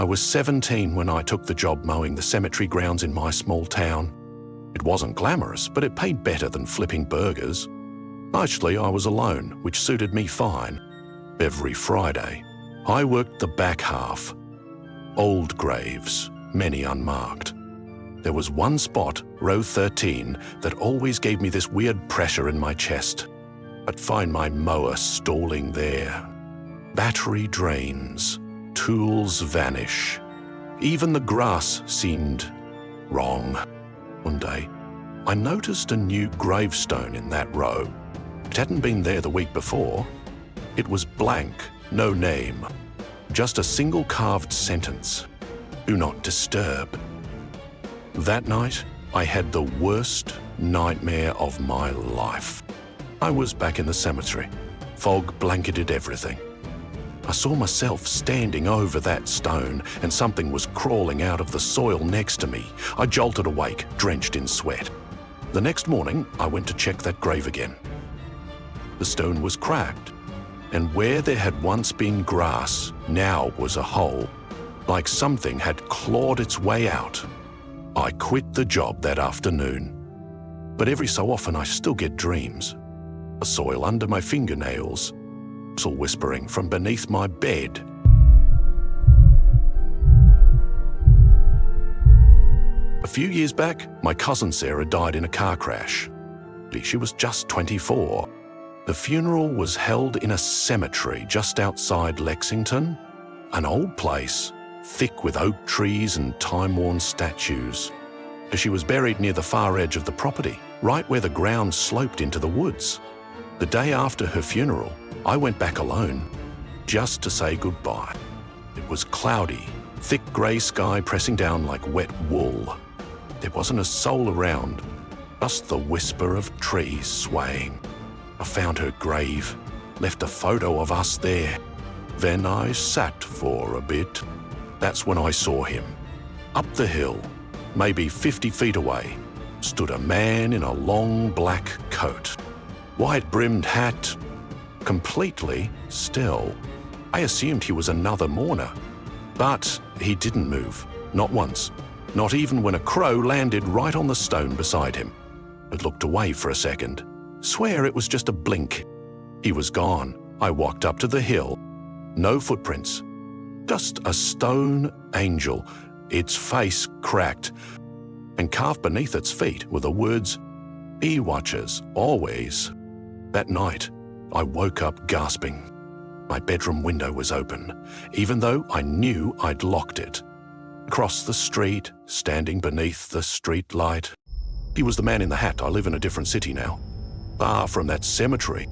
was 17 when I took the job mowing the cemetery grounds in my small town. It wasn't glamorous, but it paid better than flipping burgers. Mostly I was alone, which suited me fine. Every Friday, I worked the back half. Old graves, many unmarked. There was one spot, row 13, that always gave me this weird pressure in my chest. I'd find my mower stalling there. Battery drains, tools vanish. Even the grass seemed wrong. One day, I noticed a new gravestone in that row. It hadn't been there the week before. It was blank, no name, just a single carved sentence. Do not disturb. That night, I had the worst nightmare of my life. I was back in the cemetery. Fog blanketed everything. I saw myself standing over that stone and something was crawling out of the soil next to me. I jolted awake, drenched in sweat. The next morning, I went to check that grave again. The stone was cracked, and where there had once been grass, now was a hole, like something had clawed its way out. I quit the job that afternoon. But every so often I still get dreams. The soil under my fingernails, whistle whispering from beneath my bed. A few years back, my cousin Sarah died in a car crash. She was just 24. The funeral was held in a cemetery just outside Lexington, an old place, thick with oak trees and time-worn statues. She was buried near the far edge of the property, right where the ground sloped into the woods. The day after her funeral, I went back alone, just to say goodbye. It was cloudy, thick grey sky pressing down like wet wool. There wasn't a soul around, just the whisper of trees swaying. I found her grave, left a photo of us there. Then I sat for a bit. That's when I saw him. Up the hill, maybe 50 feet away, stood a man in a long black coat. White-brimmed hat, completely still. I assumed he was another mourner, but he didn't move, not once, not even when a crow landed right on the stone beside him. I looked away for a second, swear it was just a blink. He was gone. I walked up to the hill. No footprints, just a stone angel, its face cracked, and carved beneath its feet were the words, "He watches, always." That night, I woke up gasping. My bedroom window was open, even though I knew I'd locked it. Across the street, standing beneath the street light. He was the man in the hat. I live in a different city now, far from that cemetery.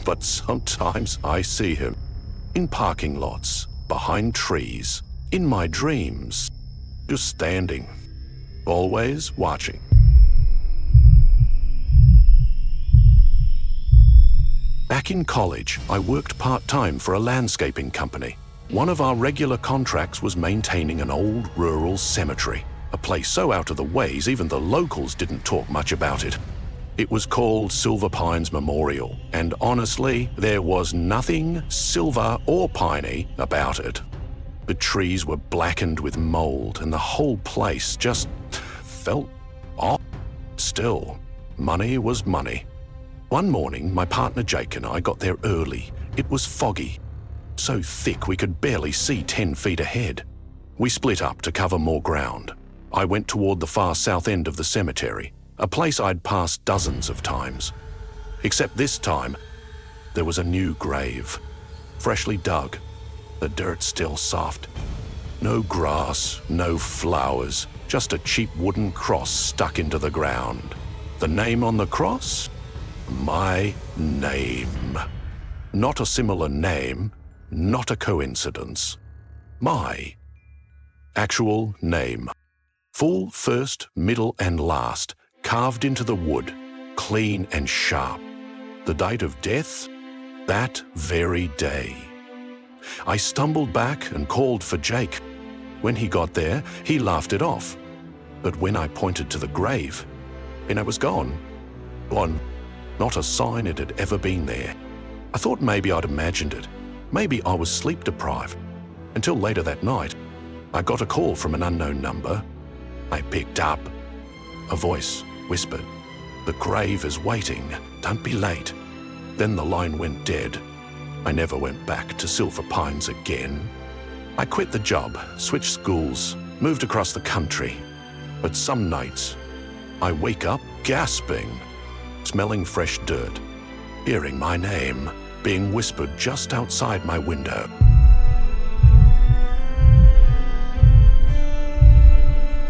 But sometimes I see him in parking lots, behind trees, in my dreams, just standing, always watching. Back in college, I worked part-time for a landscaping company. One of our regular contracts was maintaining an old rural cemetery, a place so out of the ways even the locals didn't talk much about it. It was called Silver Pines Memorial, and honestly, there was nothing silver or piney about it. The trees were blackened with mold, and the whole place just felt off. Still, money was money. One morning, my partner Jake and I got there early. It was foggy, so thick we could barely see 10 feet ahead. We split up to cover more ground. I went toward the far south end of the cemetery, a place I'd passed dozens of times. Except this time, there was a new grave, freshly dug, the dirt still soft. No grass, no flowers, just a cheap wooden cross stuck into the ground. The name on the cross? My name. Not a similar name, not a coincidence. My actual name. Full first, middle, and last, carved into the wood, clean and sharp. The date of death? That very day. I stumbled back and called for Jake. When he got there, he laughed it off. But when I pointed to the grave, it was gone. Gone. Not a sign it had ever been there. I thought maybe I'd imagined it. Maybe I was sleep deprived. Until later that night, I got a call from an unknown number. I picked up. A voice whispered, "The grave is waiting. Don't be late." Then the line went dead. I never went back to Silver Pines again. I quit the job, switched schools, moved across the country. But some nights, I wake up gasping, smelling fresh dirt, hearing my name being whispered just outside my window.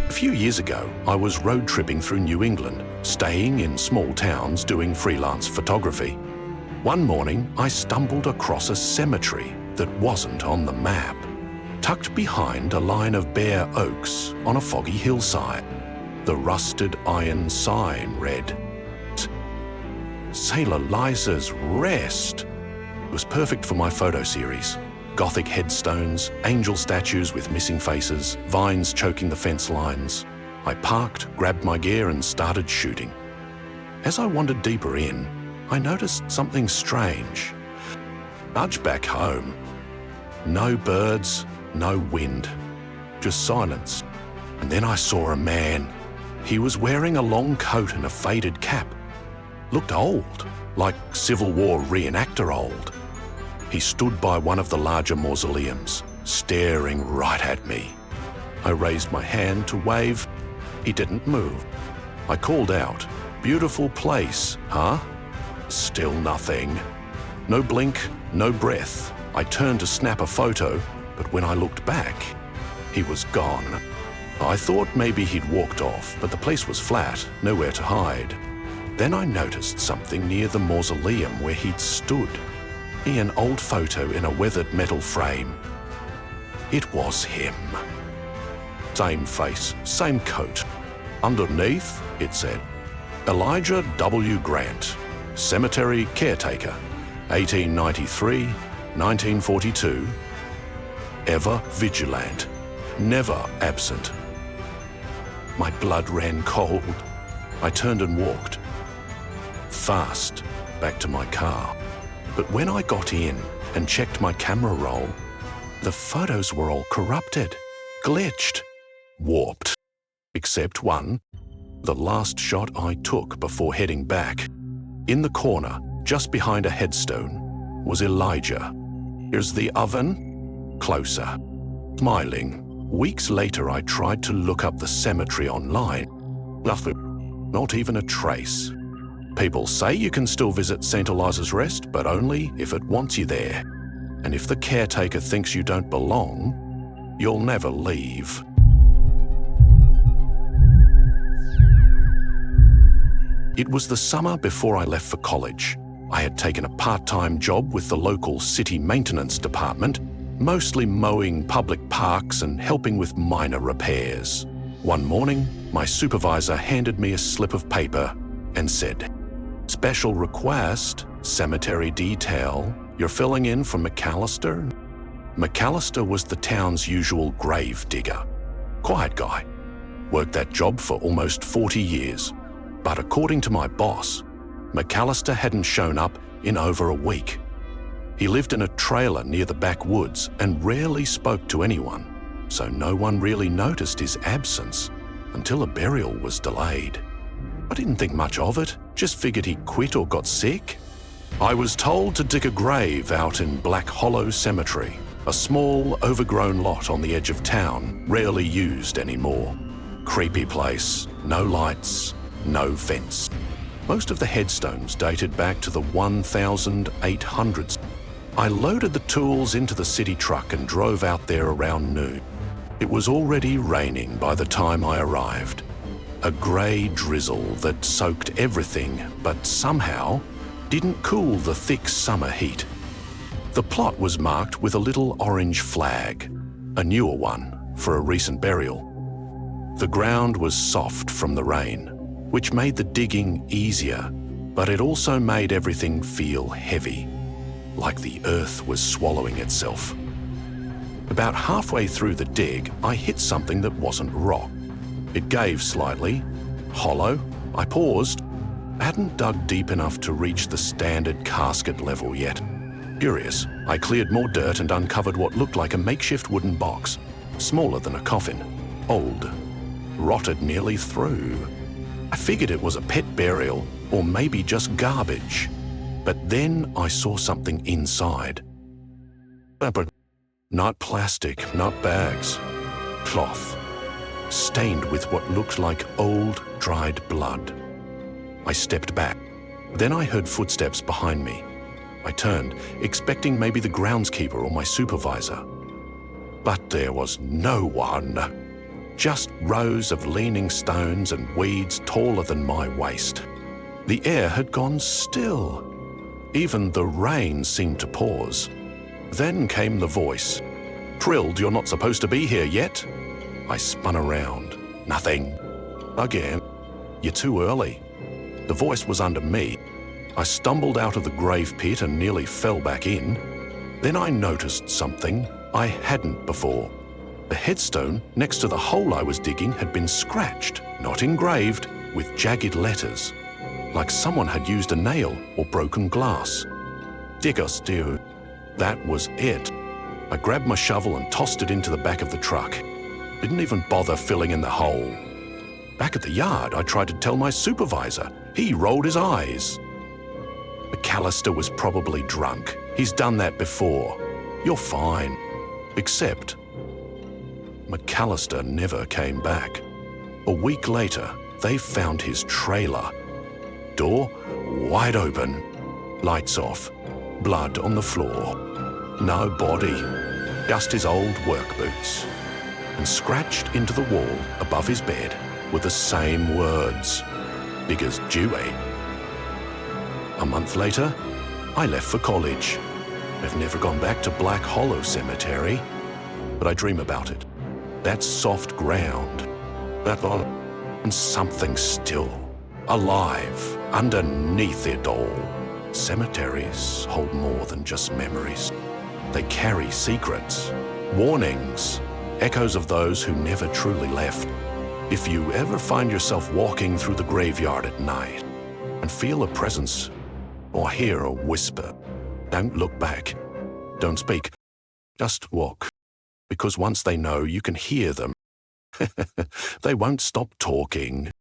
A few years ago, I was road tripping through New England, staying in small towns doing freelance photography. One morning, I stumbled across a cemetery that wasn't on the map, tucked behind a line of bare oaks on a foggy hillside. The rusted iron sign read, "Sailor Liza's Rest." It was perfect for my photo series. Gothic headstones, angel statues with missing faces, vines choking the fence lines. I parked, grabbed my gear and started shooting. As I wandered deeper in, I noticed something strange. Nudged back home. No birds, no wind, just silence. And then I saw a man. He was wearing a long coat and a faded cap. Looked old, like Civil War reenactor old. He stood by one of the larger mausoleums, staring right at me. I raised my hand to wave. He didn't move. I called out, "Beautiful place, huh?" Still nothing. No blink, no breath. I turned to snap a photo, but when I looked back, he was gone. I thought maybe he'd walked off, but the place was flat, nowhere to hide. Then I noticed something near the mausoleum where he'd stood. An old photo in a weathered metal frame. It was him. Same face, same coat. Underneath, it said, "Elijah W. Grant, Cemetery Caretaker, 1893, 1942. Ever vigilant, never absent." My blood ran cold. I turned and walked fast back to my car. But when I got in and checked my camera roll, the photos were all corrupted, glitched, warped. Except one, the last shot I took before heading back. In the corner, just behind a headstone, was Elijah. Here's the oven. Closer. Smiling. Weeks later, I tried to look up the cemetery online. Nothing. Not even a trace. People say you can still visit St. Eliza's Rest, but only if it wants you there. And if the caretaker thinks you don't belong, you'll never leave. It was the summer before I left for college. I had taken a part-time job with the local city maintenance department, mostly mowing public parks and helping with minor repairs. One morning, my supervisor handed me a slip of paper and said, "Special request, cemetery detail. You're filling in for McAllister?" McAllister was the town's usual grave digger. Quiet guy. Worked that job for almost 40 years. But according to my boss, McAllister hadn't shown up in over a week. He lived in a trailer near the backwoods and rarely spoke to anyone, so no one really noticed his absence until a burial was delayed. I didn't think much of it, just figured he quit or got sick. I was told to dig a grave out in Black Hollow Cemetery, a small, overgrown lot on the edge of town, rarely used anymore. Creepy place, no lights, no fence. Most of the headstones dated back to the 1800s. I loaded the tools into the city truck and drove out there around noon. It was already raining by the time I arrived. A grey drizzle that soaked everything, but somehow didn't cool the thick summer heat. The plot was marked with a little orange flag, a newer one for a recent burial. The ground was soft from the rain, which made the digging easier, but it also made everything feel heavy, like the earth was swallowing itself. About halfway through the dig, I hit something that wasn't rock. It gave slightly, hollow. I paused. I hadn't dug deep enough to reach the standard casket level yet. Curious, I cleared more dirt and uncovered what looked like a makeshift wooden box. smaller than a coffin, old, rotted nearly through. I figured it was a pet burial or maybe just garbage. But then I saw something inside. But not plastic, not bags. Cloth, stained with what looked like old, dried blood. I stepped back. Then I heard footsteps behind me. I turned, expecting maybe the groundskeeper or my supervisor. But there was no one. Just rows of leaning stones and weeds taller than my waist. The air had gone still. Even the rain seemed to pause. Then came the voice. "Thrilled you're not supposed to be here yet?" I spun around. Nothing. Again. "You're too early." The voice was under me. I stumbled out of the grave pit and nearly fell back in. Then I noticed something I hadn't before. The headstone next to the hole I was digging had been scratched, not engraved, with jagged letters, like someone had used a nail or broken glass. "Digos Dieu." That was it. I grabbed my shovel and tossed it into the back of the truck. Didn't even bother filling in the hole. Back at the yard, I tried to tell my supervisor. He rolled his eyes. McAllister was probably drunk. He's done that before. You're fine. Except McAllister never came back. A week later, they found his trailer. Door wide open, lights off, blood on the floor. No body, just his old work boots. And scratched into the wall above his bed were the same words. Big as Dewey. A month later, I left for college. I've never gone back to Black Hollow Cemetery, but I dream about it. That soft ground, that on, and something still, alive, underneath it all. Cemeteries hold more than just memories. They carry secrets, warnings, echoes of those who never truly left. If you ever find yourself walking through the graveyard at night and feel a presence or hear a whisper, don't look back. Don't speak. Just walk. Because once they know you can hear them, they won't stop talking.